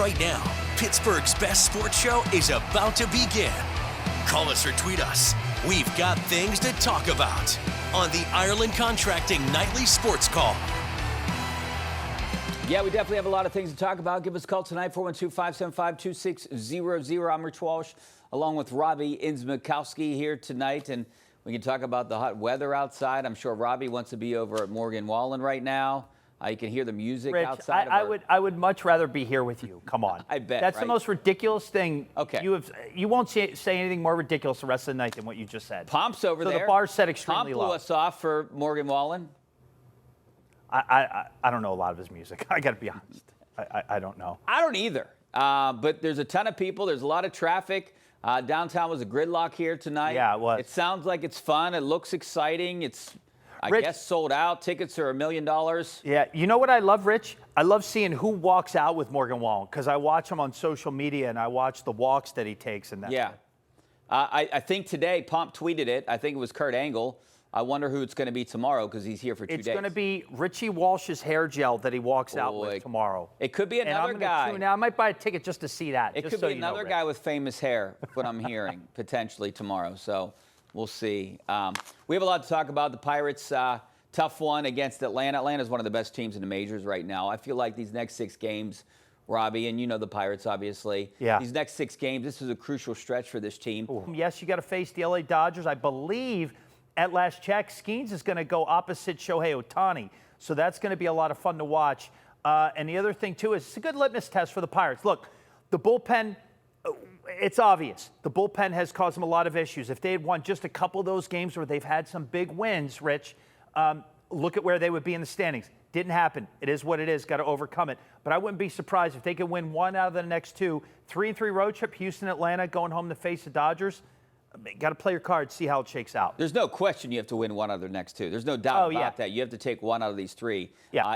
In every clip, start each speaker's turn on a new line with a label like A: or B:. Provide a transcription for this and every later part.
A: right now. Pittsburgh's best sports show is about to begin. Call us or tweet us. We've got things to talk about on the Ireland Contracting Nightly Sports Call.
B: Yeah, we definitely have a lot of things to talk about. Give us a call tonight, 412-575-2600. I'm Rich Walsh, along with Robby Incmikoski here tonight, and we can talk about the hot weather outside. I'm sure Robby wants to be over at Morgan Wallen right now. You can hear the music
C: Rich,
B: outside.
C: I would much rather be here with you. Come on.
B: I bet.
C: That's
B: right?
C: the most ridiculous thing.
B: Okay.
C: You won't say anything more ridiculous the rest of the night than what you just said.
B: Pomp's over there.
C: So the bar's set extremely
B: Pomp
C: low.
B: blew us off for Morgan Wallen.
C: I don't know a lot of his music. I got to be honest. I don't know.
B: I don't either. But there's a ton of people. There's a lot of traffic. Downtown was a gridlock here tonight.
C: Yeah, it was.
B: It sounds like it's fun. It looks exciting. It's,
C: Rich,
B: I guess, sold out. Tickets are $1 million.
C: Yeah. You know what I love, Rich? I love seeing who walks out with Morgan Wallen because I watch him on social media and I watch the walks that he takes. And that.
B: Yeah. I think today, Pomp tweeted it. I think it was Kurt Angle. I wonder who it's going to be tomorrow because he's here for 2 days.
C: It's going to be Richie Walsh's hair gel that he walks out with tomorrow.
B: It could be another guy.
C: Now I might buy a ticket just to see that.
B: It could be another guy with famous hair, what I'm hearing, potentially tomorrow. So we'll see. We have a lot to talk about. The Pirates, tough one against Atlanta. Atlanta's one of the best teams in the majors right now. I feel like these next 6 games, Robby, and you know the Pirates, obviously.
C: Yeah.
B: These next 6 games, this is a crucial stretch for this team.
C: Yes, you got to face the LA Dodgers. I believe at last check, Skeens is going to go opposite Shohei Ohtani. So that's going to be a lot of fun to watch. And the other thing, too, is it's a good litmus test for the Pirates. Look, the bullpen, it's obvious. The bullpen has caused them a lot of issues. If they had won just a couple of those games where they've had some big wins, Rich, look at where they would be in the standings. Didn't happen. It is what it is. Got to overcome it. But I wouldn't be surprised if they could win 1 out of the next 2. 3-3 road trip, Houston, Atlanta, going home to face the Dodgers. Got to play your cards, see how it shakes out.
B: There's no question you have to win 1 out of the next 2. There's no doubt about that. You have to take 1 out of these 3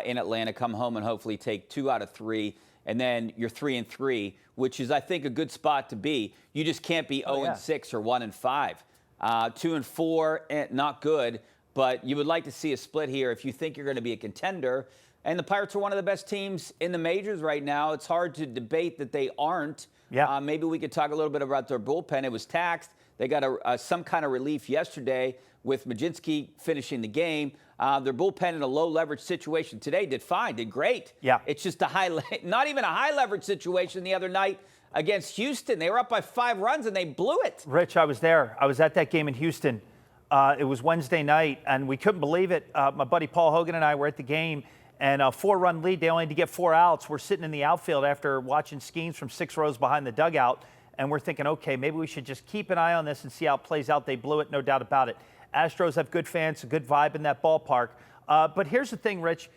B: in Atlanta, come home and hopefully take 2 out of 3. And then you're 3-3, which is, I think, a good spot to be. You just can't be 0-6 or 1-5. 2-4, not good. But you would like to see a split here if you think you're going to be a contender. And the Pirates are one of the best teams in the majors right now. It's hard to debate that they aren't.
C: Yeah.
B: Maybe we could talk a little bit about their bullpen. It was taxed. They got some kind of relief yesterday with Majinski finishing the game. Their bullpen in a low-leverage situation today did fine, did great.
C: Yeah.
B: It's just not even a high-leverage situation the other night against Houston. They were up by 5 runs, and they blew it.
C: Rich, I was there. I was at that game in Houston. It was Wednesday night, and we couldn't believe it. My buddy Paul Hogan and I were at the game, and a 4-run lead. They only had to get 4 outs. We're sitting in the outfield after watching Skeens from 6 rows behind the dugout. And we're thinking, okay, maybe we should just keep an eye on this and see how it plays out. They blew it, no doubt about it. Astros have good fans, a good vibe in that ballpark. But here's the thing, Rich.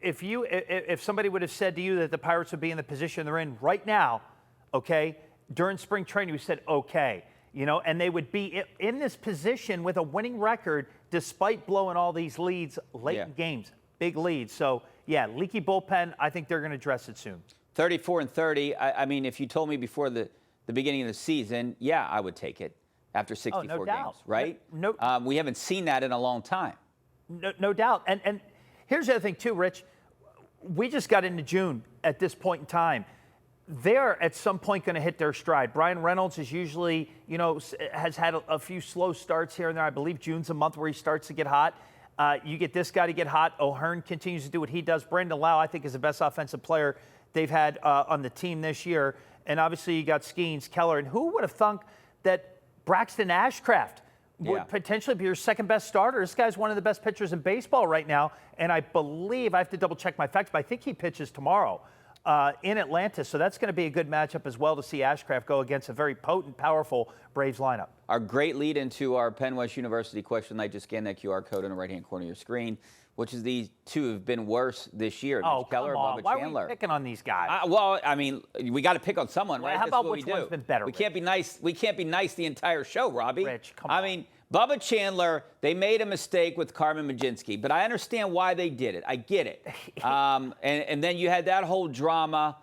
C: If somebody would have said to you that the Pirates would be in the position they're in right now, okay, during spring training, we said, okay, you know, and they would be in this position with a winning record despite blowing all these leads late in games, big leads. So, yeah, leaky bullpen, I think they're going to address it soon.
B: 34-30. I mean, if you told me before the beginning of the season, yeah, I would take it after 64 games, right? We haven't seen that in a long time.
C: No doubt. And here's the other thing, too, Rich. We just got into June at this point in time. They're at some point going to hit their stride. Brian Reynolds is usually, you know, has had a few slow starts here and there. I believe June's a month where he starts to get hot. You get this guy to get hot. O'Hearn continues to do what he does. Brandon Lau, I think, is the best offensive player they've had on the team this year. And obviously you got Skeens, Keller. And who would have thunk that Braxton Ashcraft would potentially be your second best starter? This guy's one of the best pitchers in baseball right now. And I believe, I have to double check my facts, but I think he pitches tomorrow in Atlanta. So that's going to be a good matchup as well to see Ashcraft go against a very potent, powerful Braves lineup.
B: Our great lead into our Penn West University question night. Just scan that QR code in the right-hand corner of your screen. Which is these 2 have been worse this year.
C: Oh,
B: Keller,
C: come on.
B: Bubba
C: Why
B: Chandler.
C: are we picking on these guys?
B: Well, I mean, we got to pick on someone, right?
C: How about which one's been better?
B: We can't be nice. We can't be nice the entire show, Robby.
C: Rich, come on.
B: I mean, Bubba Chandler, they made a mistake with Carmen Majinski, but I understand why they did it. I get it. And then you had that whole drama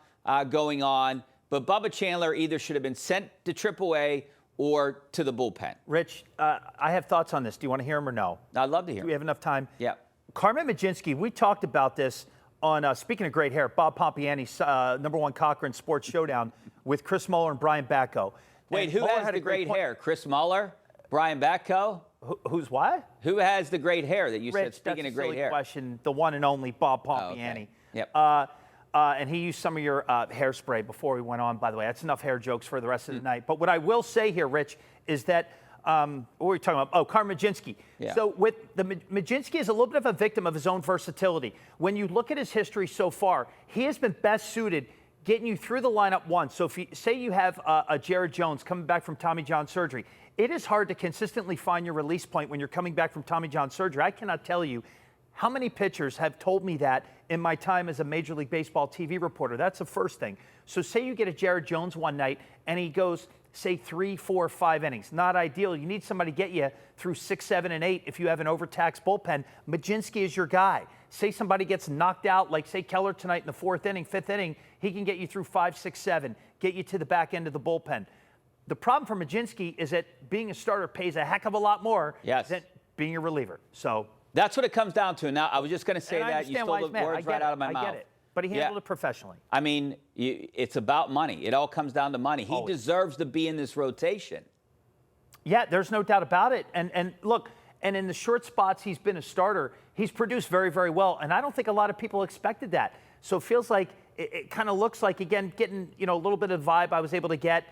B: going on. But Bubba Chandler either should have been sent to AAA or to the bullpen.
C: Rich, I have thoughts on this. Do you want to hear them or no?
B: I'd love to hear
C: Do we have enough time?
B: Yeah.
C: Carmen Majinski, we talked about this on, speaking of great hair, Bob Pompiani's #1 Cochran Sports Showdown with Chris Muller and Brian Batko.
B: Wait, who has the great hair? Chris Muller? Brian Batko?
C: Who's what?
B: Who has the great hair that you
C: Rich,
B: said, speaking
C: that's
B: of great
C: a silly
B: hair?
C: question. The one and only Bob Pompiani.
B: Oh, okay. Yep.
C: And he used some of your hairspray before we went on, by the way. That's enough hair jokes for the rest of the night. But what I will say here, Rich, is that, what were we talking about? Oh, Carmen Majinski.
B: Yeah.
C: So with the Majinski is a little bit of a victim of his own versatility. When you look at his history so far, he has been best suited getting you through the lineup once. So if you say you have a Jared Jones coming back from Tommy John surgery, it is hard to consistently find your release point when you're coming back from Tommy John surgery. I cannot tell you how many pitchers have told me that in my time as a Major League Baseball TV reporter. That's the first thing. So say you get a Jared Jones one night and he goes, say, 3, 4, 5 innings. Not ideal. You need somebody to get you through 6, 7, and 8 if you have an overtaxed bullpen. Majinski is your guy. Say somebody gets knocked out, like, say, Keller tonight in the 4th inning, 5th inning, he can get you through 5, 6, 7, get you to the back end of the bullpen. The problem for Majinski is that being a starter pays a heck of a lot more than being a reliever. So
B: that's what it comes down to. Now, I was just going to say that. You stole the words right out of my mouth.
C: I get it. But he handled it professionally.
B: I mean, it's about money. It all comes down to money. He deserves to be in this rotation.
C: Yeah, there's no doubt about it. And look, and in the short spots he's been a starter, he's produced very, very well. And I don't think a lot of people expected that. So it feels like it kind of looks like, again, getting, a little bit of vibe I was able to get,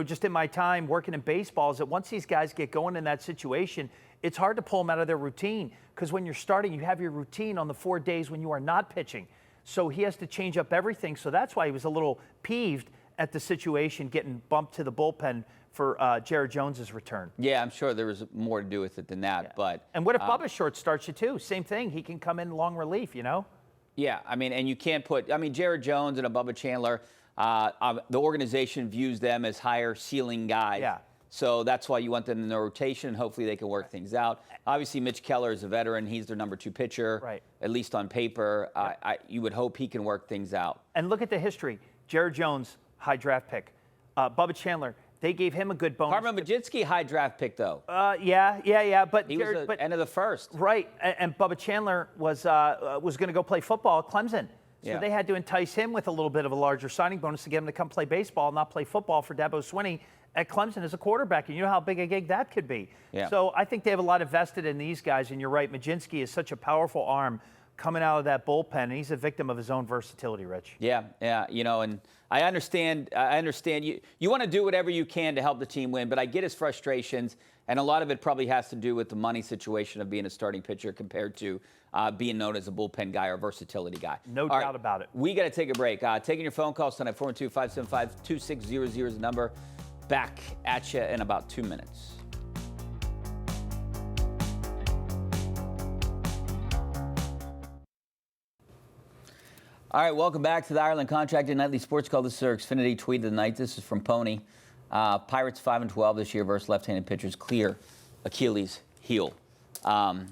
C: just in my time working in baseball, is that once these guys get going in that situation, it's hard to pull them out of their routine, because when you're starting, you have your routine on the 4 days when you are not pitching. So he has to change up everything. So that's why he was a little peeved at the situation, getting bumped to the bullpen for Jared Jones's return.
B: Yeah, I'm sure there was more to do with it than that.
C: Yeah.
B: But
C: and what if Bubba Short starts you too? Same thing. He can come in long relief,
B: Yeah, I mean, and you can't put, Jared Jones and a Bubba Chandler, the organization views them as higher ceiling guys.
C: Yeah.
B: So that's why you want them in the rotation. Hopefully they can work things out. Obviously, Mitch Keller is a veteran. He's their #2 pitcher,
C: right,
B: at least on paper. Yep. You would hope he can work things out.
C: And look at the history. Jared Jones, high draft pick. Bubba Chandler, they gave him a good bonus.
B: Carmen Majinski, high draft pick, though.
C: Yeah. But
B: he was the end of the first.
C: Right. And Bubba Chandler was going to go play football at Clemson. So they had to entice him with a little bit of a larger signing bonus to get him to come play baseball, not play football for Dabo Swinney at Clemson as a quarterback. And you know how big a gig that could be. Yeah. So I think they have a lot invested in these guys. And you're right, Majinski is such a powerful arm coming out of that bullpen, and he's a victim of his own versatility, Rich.
B: Yeah, and I understand you want to do whatever you can to help the team win, but I get his frustrations, and a lot of it probably has to do with the money situation of being a starting pitcher compared to being known as a bullpen guy or versatility guy.
C: No doubt about it.
B: We got to take a break. Taking your phone calls tonight, 412-575-2600 is the number. Back at you in about 2 minutes. All right, welcome back to the Ireland Contracting Nightly Sports Call. This is our Xfinity tweet of the night. This is from Pony. Pirates 5-12 this year versus left-handed pitchers. Clear Achilles heel. I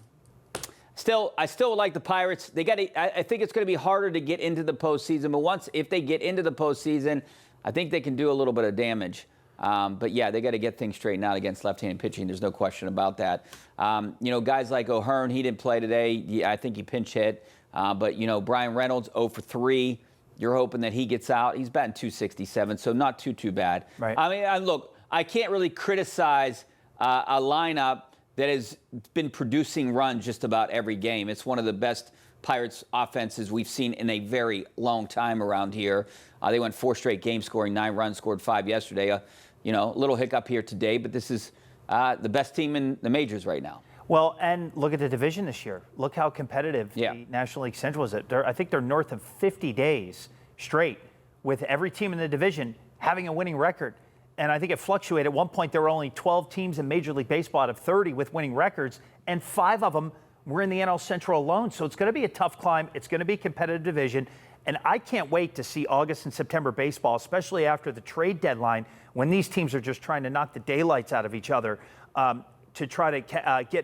B: still like the Pirates. I think it's going to be harder to get into the postseason. But if they get into the postseason, I think they can do a little bit of damage. But yeah, they got to get things straightened out against left-handed pitching. There's no question about that. Guys like O'Hearn, he didn't play today. I think he pinch hit. But Brian Reynolds, 0 for 3. You're hoping that he gets out. He's batting .267, so not too bad.
C: Right.
B: I mean, look, I can't really criticize a lineup that has been producing runs just about every game. It's one of the best Pirates offenses we've seen in a very long time around here. They went 4 straight games scoring 9 runs, scored 5 yesterday. A little hiccup here today, but this is the best team in the majors right now.
C: Well, and look at the division this year. Look how competitive the National League Central is. I think they're north of 50 days straight with every team in the division having a winning record. And I think it fluctuated. At one point, there were only 12 teams in Major League Baseball out of 30 with winning records, and 5 of them were in the NL Central alone. So it's going to be a tough climb. It's going to be a competitive division. And I can't wait to see August and September baseball, especially after the trade deadline, when these teams are just trying to knock the daylights out of each other to try to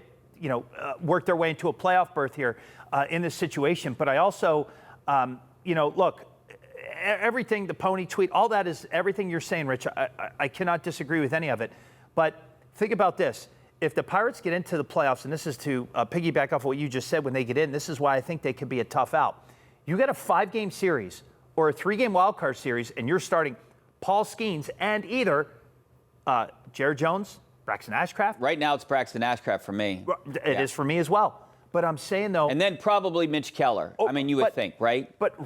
C: work their way into a playoff berth here in this situation. But I also, look, everything, the Pony tweet, all that is everything you're saying, Rich. I cannot disagree with any of it. But think about this. If the Pirates get into the playoffs, and this is to piggyback off what you just said when they get in, this is why I think they could be a tough out. You got a 5-game series or a 3-game wild card series, and you're starting Paul Skeens and either Jared Jones, Braxton Ashcraft.
B: Right now, it's Braxton Ashcraft for me.
C: It is for me as well. But I'm saying, though.
B: And then probably Mitch Keller. I mean, you would think, right?
C: But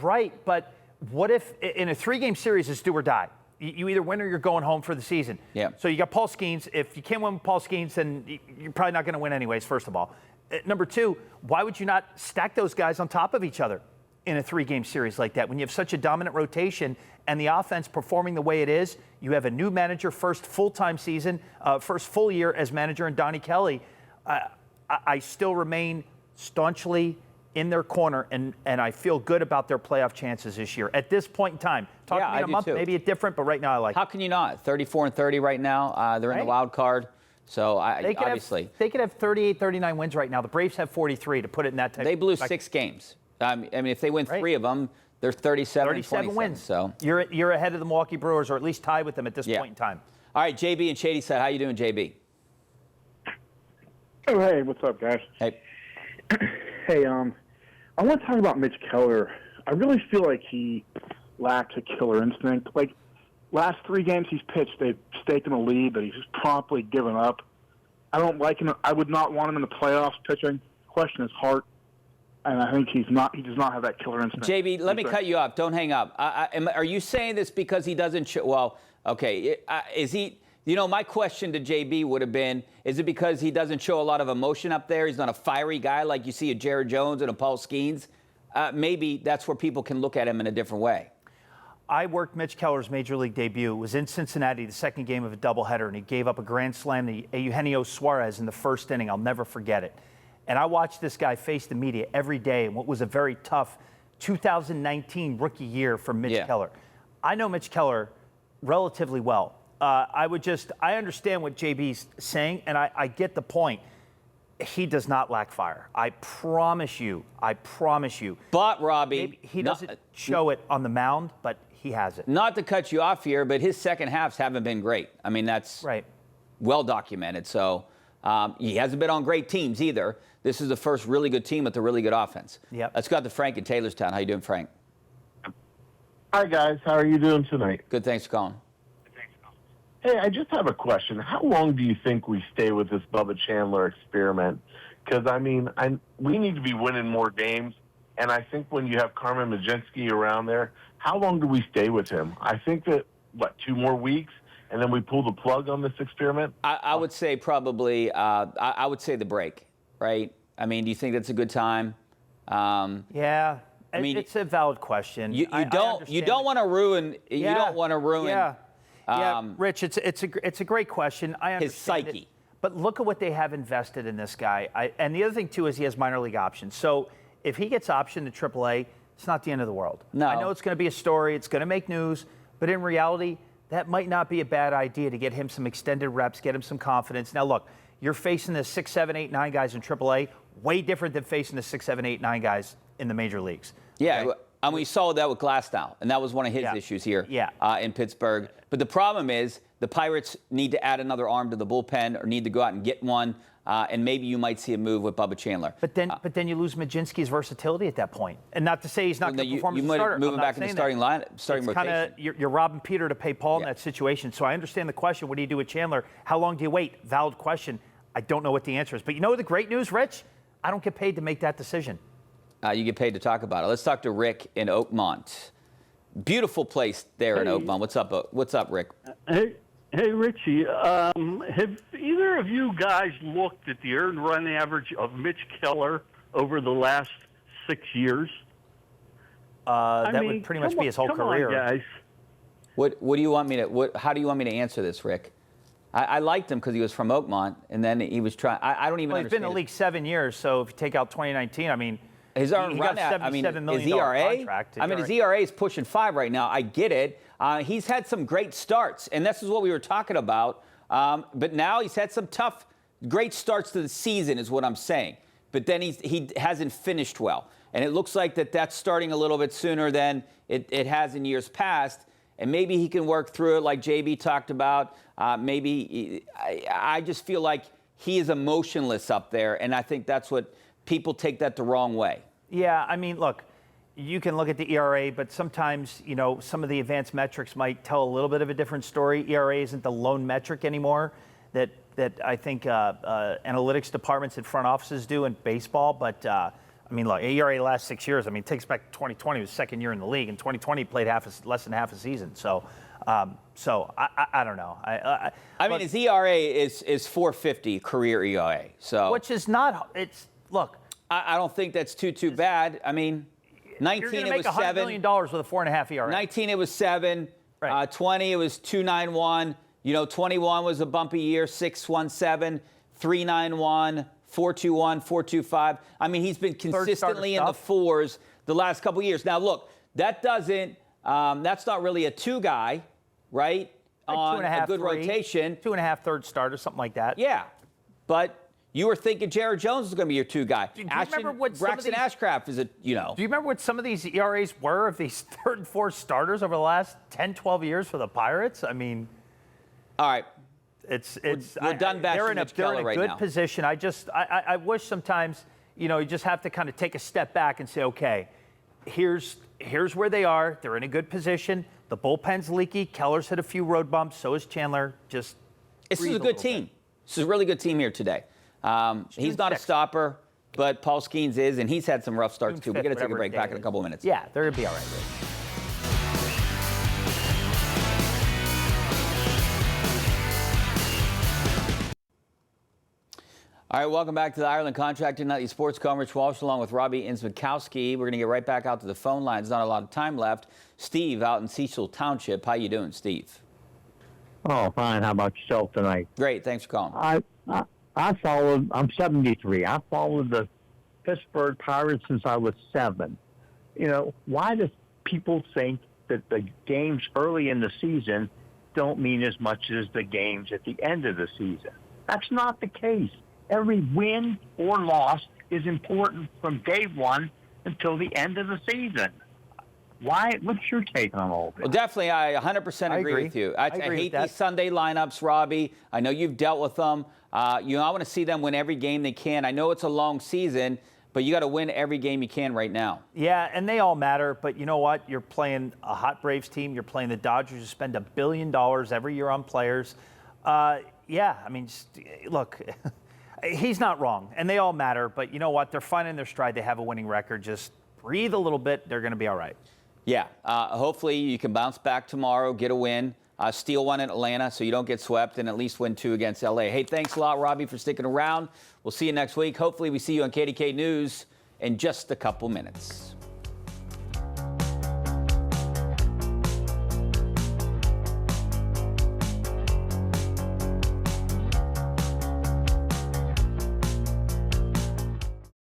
C: what if in a 3-game series it's do or die? You either win or you're going home for the season.
B: Yeah.
C: So you got Paul Skeens. If you can't win with Paul Skeens, then you're probably not going to win anyways, first of all. Number two, why would you not stack those guys on top of each other in a 3-game series like that? When you have such a dominant rotation and the offense performing the way it is, you have a new manager, first full-time season, first full year as manager in Donnie Kelly. I still remain staunchly in their corner, and I feel good about their playoff chances this year. At this point in time, talk to me in a month,
B: too.
C: maybe it's different, but right now I like it.
B: How can you not? 34-30 right now. They're in the wild card. So
C: obviously. They could have 38, 39 wins right now. The Braves have 43, to put it in that type.
B: They blew 6 games. I mean, if they win 3 of them, they're 37
C: wins.
B: So
C: you're ahead of the Milwaukee Brewers, or at least tied with them at this point in time.
B: All right, JB and Shady said, how you doing, JB?
D: Oh, hey, what's up, guys?
B: Hey.
D: Hey, I want to talk about Mitch Keller. I really feel like he lacks a killer instinct. Like, last 3 games he's pitched, they've taken a lead, but he's just promptly given up. I don't like him. I would not want him in the playoffs pitching. Question his heart. And I think he does not have that killer instinct.
B: JB, let me cut you off. Don't hang up. Are you saying this because he doesn't show? Well, okay. Is he? You know, my question to JB would have been, is it because he doesn't show a lot of emotion up there? He's not a fiery guy like you see a Jared Jones and a Paul Skeens? Maybe that's where people can look at him in a different way.
C: I worked Mitch Keller's Major League debut. It was in Cincinnati, the second game of a doubleheader, and he gave up a grand slam to Eugenio Suarez in the first inning. I'll never forget it. And I watched this guy face the media every day in what was a very tough 2019 rookie year for Mitch Keller. I know Mitch Keller relatively well. I understand what JB's saying, and I get the point. He does not lack fire. I promise you.
B: But, Robby.
C: Maybe he doesn't show it on the mound, but he has it.
B: Not to cut you off here, but his second halves haven't been great. I mean, that's well documented. So he hasn't been on great teams either. This is the first really good team with a really good offense.
C: Yep.
B: Let's go to Frank in Taylorstown. How you doing, Frank?
E: Hi, guys. How are you doing tonight?
B: Good. Thanks for calling.
E: Hey, I just have a question. How long do you think we stay with this Bubba Chandler experiment? Because, I mean, we need to be winning more games, and I think when you have Carmen Mlodzinski around there, how long do we stay with him? I think that, 2 more weeks, and then we pull the plug on this experiment?
B: I would say probably, I would say the break, right? I mean, do you think that's a good time?
C: Yeah. I mean, it's a valid question.
B: You don't want to ruin. You don't want to ruin.
C: Yeah, Rich, it's a great question. I understand
B: his psyche.
C: it, but look at what they have invested in this guy. And the other thing too is he has minor league options. So if he gets optioned to AAA, it's not the end of the world.
B: No.
C: I know it's going to be a story. It's going to make news. But in reality, that might not be a bad idea to get him some extended reps, get him some confidence. Now look, you're facing the 6, 7, 8, 9 guys in AAA. Way different than facing the 6, 7, 8, 9 guys in the major leagues.
B: Yeah.
C: Okay?
B: And we saw that with Glasnow, and that was one of his issues here in Pittsburgh. But the problem is the Pirates need to add another arm to the bullpen or need to go out and get one, and maybe you might see a move with Bubba Chandler.
C: But then you lose Mlodzinski's versatility at that point. And not to say he's not going to perform as a starter.
B: Move him back in the starting rotation.
C: You're robbing Peter to pay Paul in that situation. So I understand the question, what do you do with Chandler? How long do you wait? Valid question. I don't know what the answer is. But you know the great news, Rich? I don't get paid to make that decision.
B: You get paid to talk about it. Let's talk to Rick in Oakmont. Beautiful place there in Oakmont. What's up, Rick?
F: Hey, Richie. Have either of you guys looked at the earned run average of Mitch Keller over the last 6 years?
C: That would pretty much be his whole career.
F: On, guys.
B: What do you want me to? How do you want me to answer this, Rick? I liked him because he was from Oakmont, and then he was trying. I don't even.
C: Well, he's been in the league 7 years, so if you take out 2019, I mean.
B: His earned run, his ERA. His ERA is pushing 5 right now. I get it. He's had some great starts, and this is what we were talking about. But now he's had some tough, great starts to the season, is what I'm saying. But then he hasn't finished well, and it looks like that's starting a little bit sooner than it has in years past. And maybe he can work through it, like JB talked about. I just feel like he is emotionless up there, and I think that's what people take that the wrong way.
C: Yeah, I mean, look, you can look at the ERA, but sometimes, some of the advanced metrics might tell a little bit of a different story. ERA isn't the lone metric anymore that I think analytics departments and front offices do in baseball. But, look, ERA last 6 years, it takes back 2020, was second year in the league, and 2020 played less than half a season. So I don't know.
B: His ERA is 4.50 career ERA. So
C: which is not. Look.
B: I don't think that's too bad. 19
C: it was $100 million with a 4.5 ERA.
B: 19 it was 7.
C: Right.
B: 20 it was 2.91. 21 was a bumpy year. 6.17, 3.91, 4.21, 4.25. He's been consistently in the fours the last couple years. Now look, that doesn't. That's not really a 2 guy, right?
C: Like
B: on
C: 2.5,
B: a good
C: 3,
B: rotation.
C: 2.5 third starter, something like that.
B: Yeah, but. You were thinking Jared Jones was going to be your 2 guy.
C: Do you remember what
B: Braxton Ashcraft is a,
C: Do you remember what some of these ERAs were of these third and fourth starters over the last 10, 12 years for the Pirates?
B: All right. We're done bashing Mitch Keller right now.
C: They're in a good position. I wish sometimes, you just have to kind of take a step back and say, okay, here's where they are. They're in a good position. The bullpen's leaky. Keller's hit a few road bumps. So is Chandler. This is
B: a good team. This is a really good team here today. He's not a stopper, but Paul Skeens is, and he's had some rough starts too. We're going to take a break back in a couple of minutes.
C: Yeah, they're going to be all right, Rich.
B: All right, welcome back to the Ireland Contracting Nightly Sports Call. Rich Walsh along with Robby Incmikoski. We're going to get right back out to the phone lines. Not a lot of time left. Steve out in Cecil Township. How you doing, Steve?
G: Oh, fine. How about yourself tonight?
B: Great. Thanks for calling.
G: I'm 73. I followed the Pittsburgh Pirates since I was 7. Why do people think that the games early in the season don't mean as much as the games at the end of the season? That's not the case. Every win or loss is important from day one until the end of the season. Why? What's your take on all this?
B: Well, definitely, I 100% agree with you. I hate these Sunday lineups, Robby. I know you've dealt with them. I want to see them win every game they can. I know it's a long season, but you got to win every game you can right now.
C: Yeah, and they all matter. But you know what? You're playing a hot Braves team. You're playing the Dodgers, who spend $1 billion every year on players. Look, he's not wrong, and they all matter. But you know what? They're finding their stride. They have a winning record. Just breathe a little bit. They're going to be all right.
B: Yeah, hopefully you can bounce back tomorrow, get a win, steal one in Atlanta so you don't get swept, and at least win 2 against L.A. Hey, thanks a lot, Robby, for sticking around. We'll see you next week. Hopefully we see you on KDK News in just a couple minutes.